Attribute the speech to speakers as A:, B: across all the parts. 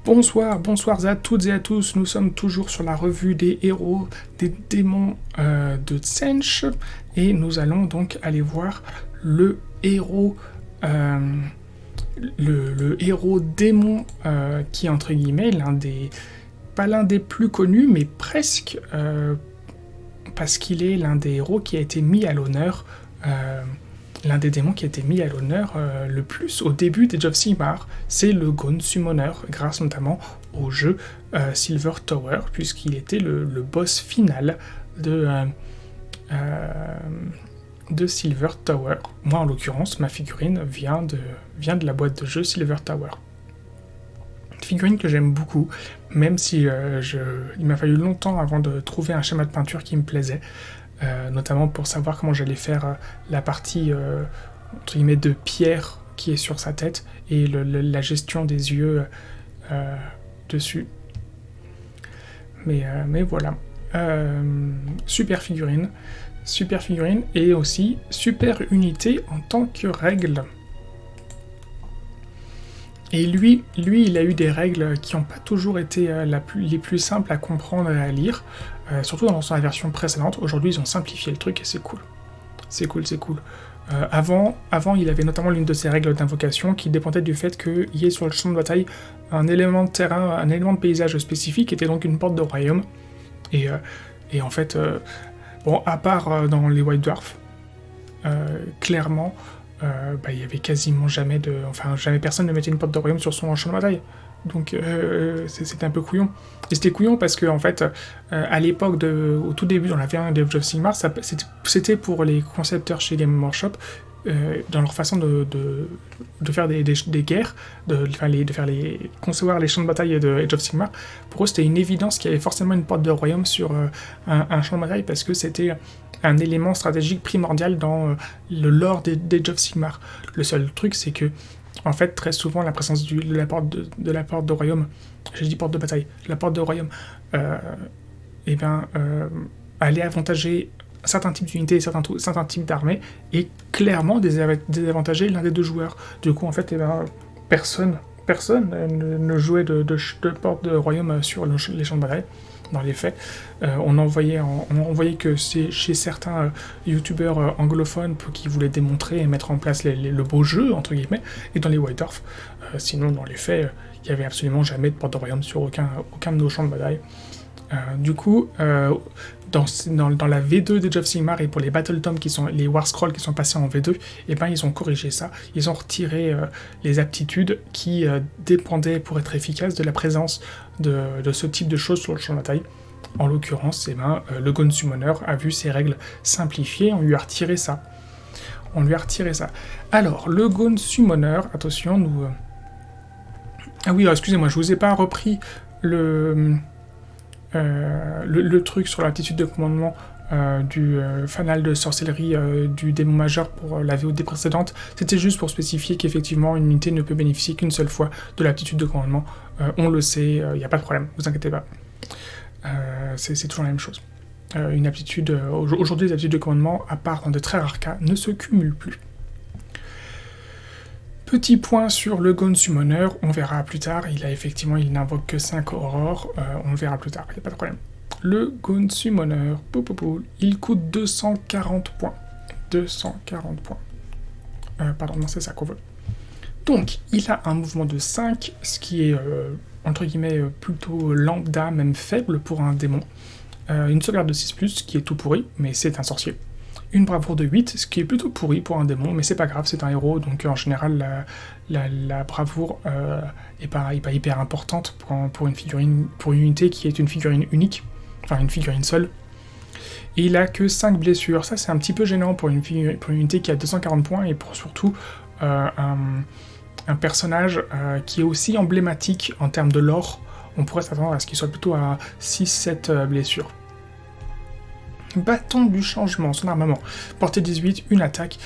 A: Bonsoir, bonsoir à toutes et à tous, nous sommes toujours sur la revue des héros des démons de Tzeentch, et nous allons donc aller voir le héros, le héros démon qui est entre guillemets pas l'un des plus connus, mais presque, parce qu'il est l'un des héros qui a été mis à l'honneur, l'un des démons qui a été mis à l'honneur le plus au début d'Age of Sigmar, c'est le Gaunt Summoner, grâce notamment au jeu Silver Tower, puisqu'il était le boss final de Silver Tower. Moi, en l'occurrence, ma figurine vient de la boîte de jeu Silver Tower. Une figurine que j'aime beaucoup, même si il m'a fallu longtemps avant de trouver un schéma de peinture qui me plaisait. Notamment pour savoir comment j'allais faire la partie entre guillemets de pierre qui est sur sa tête et la gestion des yeux dessus. Mais voilà. Super figurine et aussi super unité en tant que règle. Et lui, il a eu des règles qui n'ont pas toujours été les plus simples à comprendre et à lire, surtout dans la version précédente. Aujourd'hui, ils ont simplifié le truc et c'est cool. C'est cool. Avant, il avait notamment l'une de ses règles d'invocation qui dépendait du fait qu'il y ait sur le champ de bataille un élément de terrain, un élément de paysage spécifique, qui était donc une porte de royaume. Et en fait, à part dans les White Dwarfs, clairement, il y avait quasiment jamais personne ne mettait une porte de royaume sur son champ de bataille. Donc c'était un peu couillon. Et c'était couillon parce que en fait, à l'époque, au tout début, dans la V1 de Age of Sigmar, c'était pour les concepteurs chez Game Workshop, dans leur façon de faire des guerres, de concevoir les champs de bataille de Age of Sigmar. Pour eux, c'était une évidence qu'il y avait forcément une porte de royaume sur un champ de bataille, parce que c'était un élément stratégique primordial dans le lore d'Age of Sigmar. Le seul truc, c'est que en fait, très souvent, la présence de la porte de royaume, j'ai dit porte de bataille, la porte de royaume, allait avantager certains types d'unités et certains types d'armées, et clairement désavantager l'un des deux joueurs. Du coup, en fait, personne ne jouait de porte de royaume sur les champs de bataille. Dans les faits, on voyait que c'est chez certains youtubeurs anglophones qui voulaient démontrer et mettre en place le beau jeu, entre guillemets, et dans les White Dwarfs. Sinon, dans les faits, il n'y avait absolument jamais de porte de royaume sur aucun de nos champs de bataille. Du coup, dans la V2 d'Age of Sigmar et pour les Battle Tomes les War Scrolls qui sont passés en V2, ils ont corrigé ça. Ils ont retiré les aptitudes qui dépendaient, pour être efficaces, de la présence de ce type de choses sur le champ de bataille. En l'occurrence, le Gaunt Summoner a vu ses règles simplifiées, on lui a retiré ça. Alors, le Gaunt Summoner, attention, Ah oui, excusez-moi, je vous ai pas repris le truc sur l'aptitude de commandement du fanal de sorcellerie du démon majeur pour la VOD précédente. C'était juste pour spécifier qu'effectivement une unité ne peut bénéficier qu'une seule fois de l'aptitude de commandement. On le sait, il n'y a pas de problème, vous inquiétez pas. C'est toujours la même chose. Aujourd'hui, les aptitudes de commandement, à part dans de très rares cas, ne se cumulent plus. Petit point sur le Gaunt Summoner, on verra plus tard, il n'invoque que 5 aurores, on le verra plus tard, il n'y a pas de problème. Le Gaunt Summoner, il coûte 240 points. 240 points. C'est ça qu'on veut. Donc, il a un mouvement de 5, ce qui est, entre guillemets, plutôt lambda, même faible pour un démon. Une sauvegarde de 6+, ce qui est tout pourri, mais c'est un sorcier. Une bravoure de 8, ce qui est plutôt pourri pour un démon, mais c'est pas grave, c'est un héros, donc en général, la bravoure est pas hyper importante pour une unité qui est une figurine unique, enfin une figurine seule. Et il a que 5 blessures, ça c'est un petit peu gênant pour une unité qui a 240 points, et pour surtout un personnage qui est aussi emblématique en termes de lore. On pourrait s'attendre à ce qu'il soit plutôt à 6-7 blessures. Bâton du changement, son armement. Portée 18, une attaque,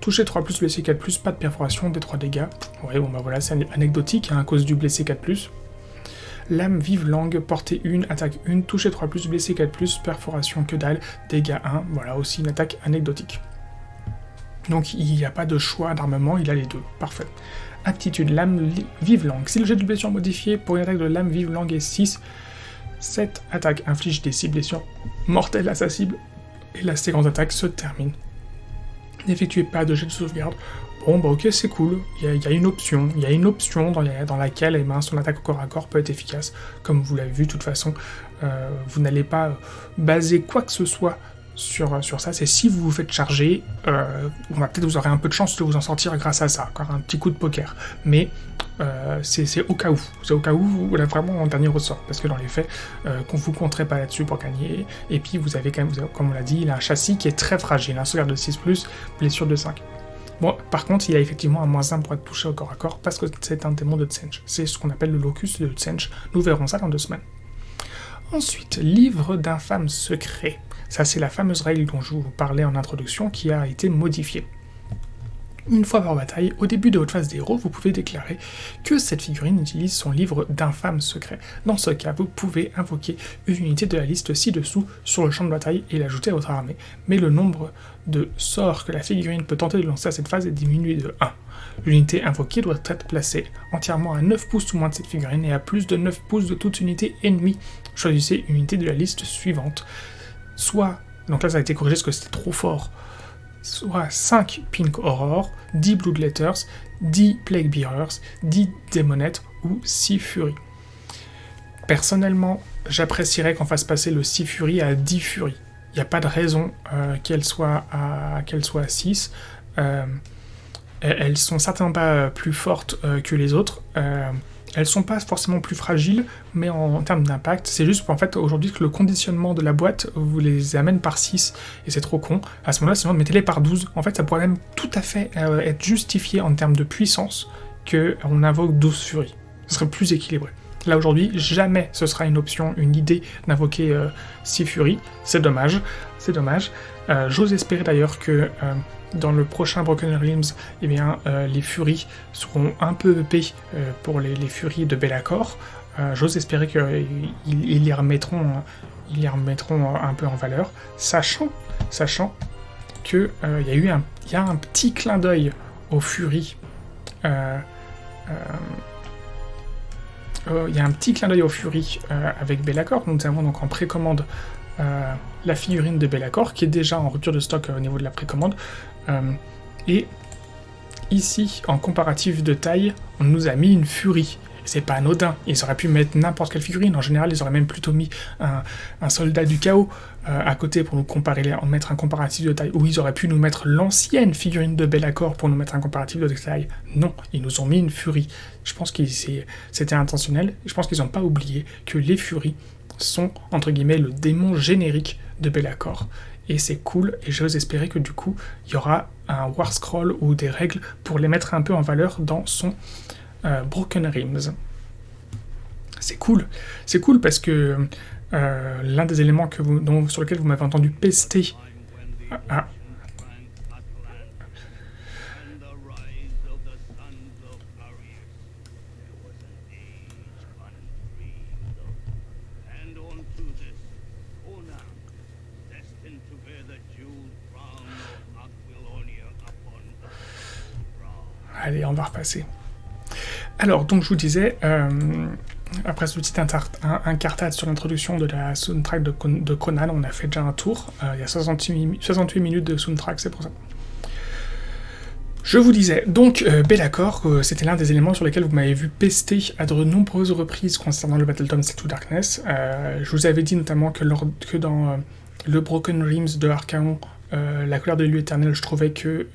A: toucher 3+, blessé 4+, pas de perforation, des 3 dégâts. Ouais, voilà, c'est anecdotique, à cause du blessé 4+. Lame vive langue, portée 1, attaque 1, toucher 3+, blessé 4+, perforation que dalle, dégâts 1, voilà aussi une attaque anecdotique. Donc il n'y a pas de choix d'armement, il a les deux, parfait. Aptitude, lame vive langue. Si le jet de blessure modifié pour une attaque de lame vive langue est 6, cette attaque inflige des 6 blessures mortelles à sa cible et la séquence d'attaque se termine. N'effectuez pas de jet de sauvegarde. Bon bah ok, c'est cool, il y a une option dans laquelle son attaque au corps à corps peut être efficace. Comme vous l'avez vu, de toute façon, vous n'allez pas baser quoi que ce soit sur ça. C'est si vous vous faites charger, peut-être vous aurez un peu de chance de vous en sortir grâce à ça, encore un petit coup de poker. Mais c'est au cas où, vous l'avez vraiment en dernier ressort, parce que dans les faits, qu'on vous compterez pas là-dessus pour gagner. Et puis vous avez quand même, comme on l'a dit, il a un châssis qui est très fragile, un sauvegarde de 6+, blessure de 5. Bon, par contre, il a effectivement un -1 pour être touché au corps à corps, parce que c'est un démon de Tsench. C'est ce qu'on appelle le locus de Tsench. Nous verrons ça dans 2 semaines. Ensuite, livre d'infâmes secrets. Ça, c'est la fameuse règle dont je vous parlais en introduction, qui a été modifiée. Une fois par bataille, au début de votre phase des héros, vous pouvez déclarer que cette figurine utilise son livre d'infâmes secrets. Dans ce cas, vous pouvez invoquer une unité de la liste ci-dessous sur le champ de bataille et l'ajouter à votre armée, mais le nombre de sorts que la figurine peut tenter de lancer à cette phase est diminué de 1. L'unité invoquée doit être placée entièrement à 9 pouces ou moins de cette figurine et à plus de 9 pouces de toute unité ennemie. Choisissez une unité de la liste suivante. Soit, donc là ça a été corrigé parce que c'était trop fort, soit 5 Pink Horror, 10 Bloodletters, 10 Plague Bearers, 10 Démonettes ou 6 Fury. Personnellement, j'apprécierais qu'on fasse passer le 6 Fury à 10 Fury. Il n'y a pas de raison qu'elle soit à 6. Elles sont certainement pas plus fortes que les autres. Elles sont pas forcément plus fragiles, mais en termes d'impact, c'est juste qu'en fait, aujourd'hui, que le conditionnement de la boîte vous les amène par 6, et c'est trop con. À ce moment-là, sinon, mettez-les par 12. En fait, ça pourrait même tout à fait être justifié en termes de puissance qu'on invoque 12 Fury. Ce serait plus équilibré. Là, aujourd'hui, jamais ce sera une option, une idée d'invoquer 6 Fury. C'est dommage, c'est dommage. J'ose espérer d'ailleurs que dans le prochain Broken Realms, eh bien, les Furies seront un peu EP pour les Furies de Be'lakor. J'ose espérer qu'ils les remettront un peu en valeur, sachant qu'il y a un petit clin d'œil aux Furies. Il y a un petit clin d'œil aux Furies avec Be'lakor. Nous avons donc en précommande la figurine de Be'lakor, qui est déjà en rupture de stock au niveau de la précommande. Et ici, en comparatif de taille, on nous a mis une Fury. C'est pas anodin, ils auraient pu mettre n'importe quelle figurine. En général, ils auraient même plutôt mis un soldat du chaos à côté pour nous comparer, en mettre un comparatif de taille. Ou ils auraient pu nous mettre l'ancienne figurine de Be'lakor pour nous mettre un comparatif de taille. Non, ils nous ont mis une Fury. Je pense que c'était intentionnel. Je pense qu'ils n'ont pas oublié que les Furies sont, entre guillemets, le démon générique de Be'lakor. Et c'est cool, et j'ose espérer que du coup, il y aura un War Scroll ou des règles pour les mettre un peu en valeur dans son Broken Realms. C'est cool parce que l'un des éléments sur lequel vous m'avez entendu pester... Allez, on va repasser. Alors, donc je vous disais, après ce petit incartade sur l'introduction de la soundtrack de Conan, on a fait déjà un tour. Il y a 68 minutes de soundtrack, c'est pour ça. Je vous disais, donc Be'lakor, c'était l'un des éléments sur lesquels vous m'avez vu pester à de nombreuses reprises concernant le Battletome Set to Darkness. Je vous avais dit notamment que dans le Broken Realms de Archaon, la colère de l'élu éternel, je trouvais que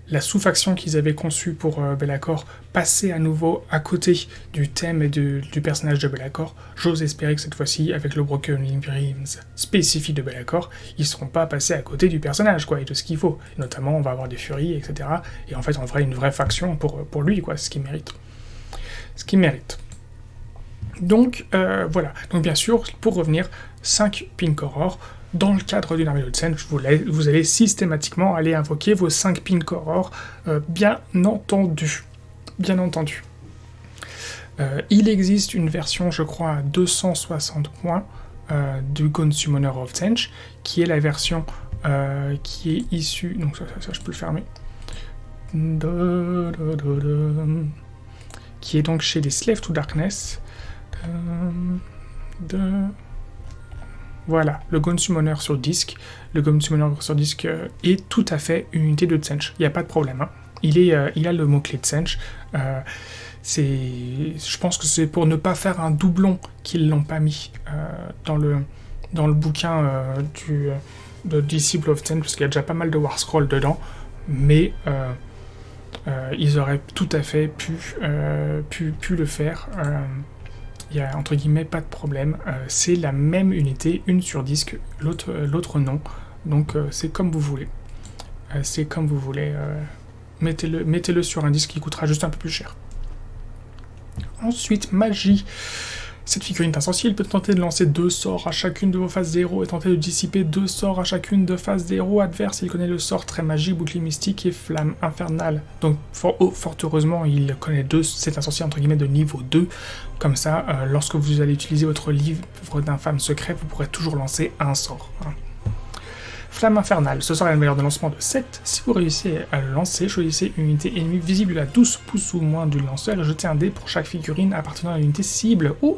A: la sous-faction qu'ils avaient conçue pour Be'lakor passait à nouveau à côté du thème et du personnage de Be'lakor. J'ose espérer que cette fois-ci, avec le Broken Realms spécifique de Be'lakor, ils ne seront pas passés à côté du personnage, quoi, et de ce qu'il faut. Et notamment, on va avoir des furies, etc. Et en fait, on fera une vraie faction pour lui, quoi, ce qu'il mérite. Donc, voilà. Donc, bien sûr, pour revenir, 5 Pink Horror. Dans le cadre d'une armée de Tsench, vous allez systématiquement aller invoquer vos 5 Pink Horror, bien entendu. Bien entendu. Il existe une version, je crois, à 260 points du Gun Summoner of Tsench, qui est la version qui est issue... Donc ça, je peux le fermer. qui est donc chez les Slave to Darkness. Voilà, le Gone Summoner sur disque. Le Gone Summoner sur disque est tout à fait une unité de Tsench, il n'y a pas de problème. Hein. Il a le mot-clé Tsench. Je pense que c'est pour ne pas faire un doublon qu'ils l'ont pas mis dans le bouquin de Disciple of Tsench, parce qu'il y a déjà pas mal de War Scroll dedans, mais ils auraient tout à fait pu le faire. Il n'y a entre guillemets pas de problème. C'est la même unité, une sur disque, l'autre non. Donc c'est comme vous voulez. C'est comme vous voulez. Mettez-le sur un disque qui coûtera juste un peu plus cher. Ensuite, magie. Cette figurine est insensible, peut tenter de lancer 2 sorts à chacune de vos phases d'héros et tenter de dissiper 2 sorts à chacune de phases d'héros adverses. Il connaît le sort Trait Magie, Bouclier Mystique et Flamme Infernale. Donc, fort heureusement, il connaît cet insensible entre guillemets de niveau 2. Comme ça, lorsque vous allez utiliser votre livre d'infâme secret, vous pourrez toujours lancer un sort. Hein. Flamme Infernale, ce sort est la valeur de lancement de 7. Si vous réussissez à le lancer, choisissez une unité ennemie visible à 12 pouces ou moins du lanceur et jetez un dé pour chaque figurine appartenant à l'unité cible. Oh,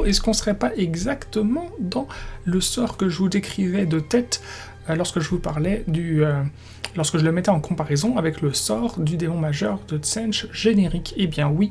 A: est-ce qu'on serait pas exactement dans le sort que je vous décrivais de tête lorsque je vous parlais lorsque je le mettais en comparaison avec le sort du démon majeur de Tsench générique? Eh bien oui.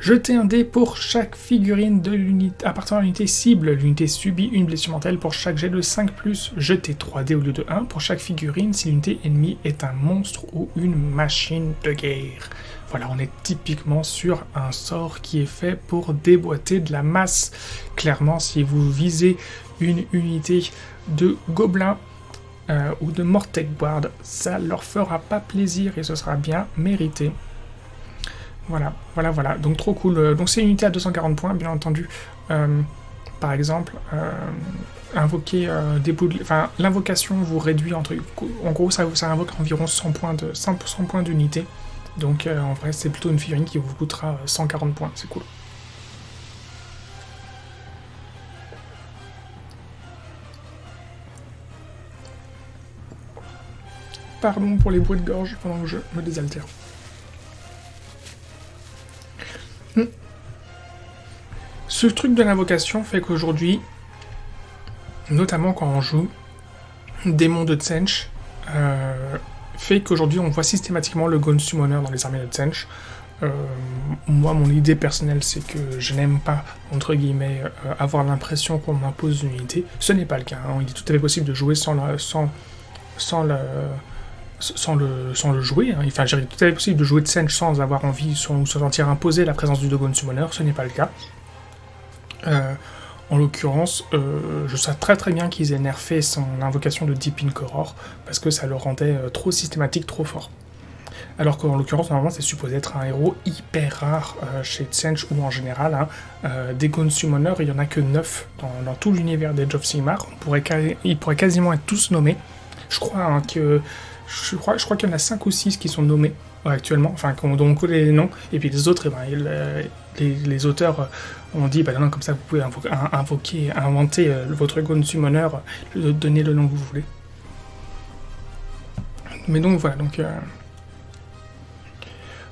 A: Jetez un dé pour chaque figurine de l'unité appartenant à l'unité cible. L'unité subit une blessure mortelle pour chaque jet de 5+. Jetez 3 dés au lieu de 1 pour chaque figurine si l'unité ennemie est un monstre ou une machine de guerre. Voilà, on est typiquement sur un sort qui est fait pour déboîter de la masse. Clairement, si vous visez une unité de gobelins ou de Mortek Guard, ça leur fera pas plaisir et ce sera bien mérité. Voilà. Donc trop cool. Donc c'est une unité à 240 points, bien entendu. Par exemple, invoquer des bouts de... Enfin, l'invocation vous réduit entre... En gros, ça invoque environ 100 points d'unité. Donc en vrai, c'est plutôt une figurine qui vous coûtera 140 points. C'est cool. Pardon pour les bruits de gorge pendant que je me désaltère. Ce truc de l'invocation fait qu'aujourd'hui, notamment quand on joue Démon de Tsench, fait qu'aujourd'hui on voit systématiquement le Gone Summoner dans les armées de Tsench. Moi, mon idée personnelle, c'est que je n'aime pas, entre guillemets, avoir l'impression qu'on m'impose une unité. Ce n'est pas le cas, hein. Il est tout à fait possible de jouer sans le jouer. Hein. Enfin, il est tout à fait possible de jouer Tsench sans avoir envie, sans se sentir imposer la présence du Gone Summoner. Ce n'est pas le cas. En l'occurrence, je sais très très bien qu'ils aient nerfé son invocation de Deep Incoror parce que ça le rendait trop systématique, trop fort. Alors qu'en l'occurrence, normalement, c'est supposé être un héros hyper rare chez Tsench ou en général. Hein. Des Gone Summoners, il n'y en a que 9 dans tout l'univers d'Age of Sigmar. Ils pourraient quasiment être tous nommés. Je crois qu'il y en a 5 ou 6 qui sont nommés actuellement, enfin dont on connaît les noms, et puis les autres, les auteurs ont dit, non, comme ça vous pouvez inventer votre Gone Summoner, donner le nom que vous voulez. Mais donc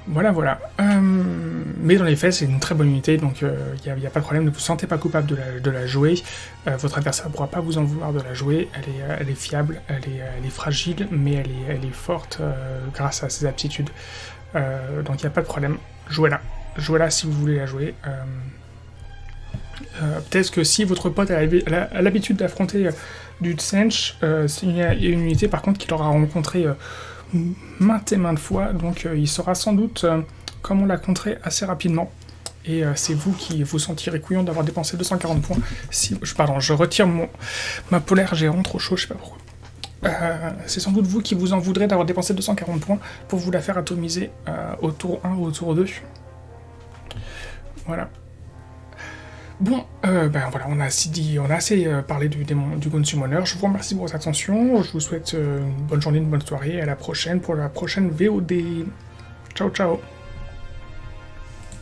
A: voilà, voilà. Mais dans les faits, c'est une très bonne unité, donc il n'y a pas de problème, ne vous sentez pas coupable de la jouer. Votre adversaire ne pourra pas vous en vouloir de la jouer. Elle est fiable, elle est fragile, mais elle est forte grâce à ses aptitudes. Donc il n'y a pas de problème. Jouez-la si vous voulez la jouer. Peut-être que si votre pote a l'habitude d'affronter du Tsench, c'est une unité par contre qu'il aura rencontré maintes et maintes fois, donc il saura sans doute comment la contrer assez rapidement. Et c'est vous qui vous sentirez couillon d'avoir dépensé 240 points. Je retire ma polaire, j'ai vraiment trop chaud, je sais pas pourquoi. C'est sans doute vous qui vous en voudrez d'avoir dépensé 240 points pour vous la faire atomiser au tour 1 ou au tour 2. Voilà. Bon, voilà, on a assez parlé du Gone Summoner. Je vous remercie pour votre attention. Je vous souhaite une bonne journée, une bonne soirée. À la prochaine pour la prochaine VOD. Ciao, ciao.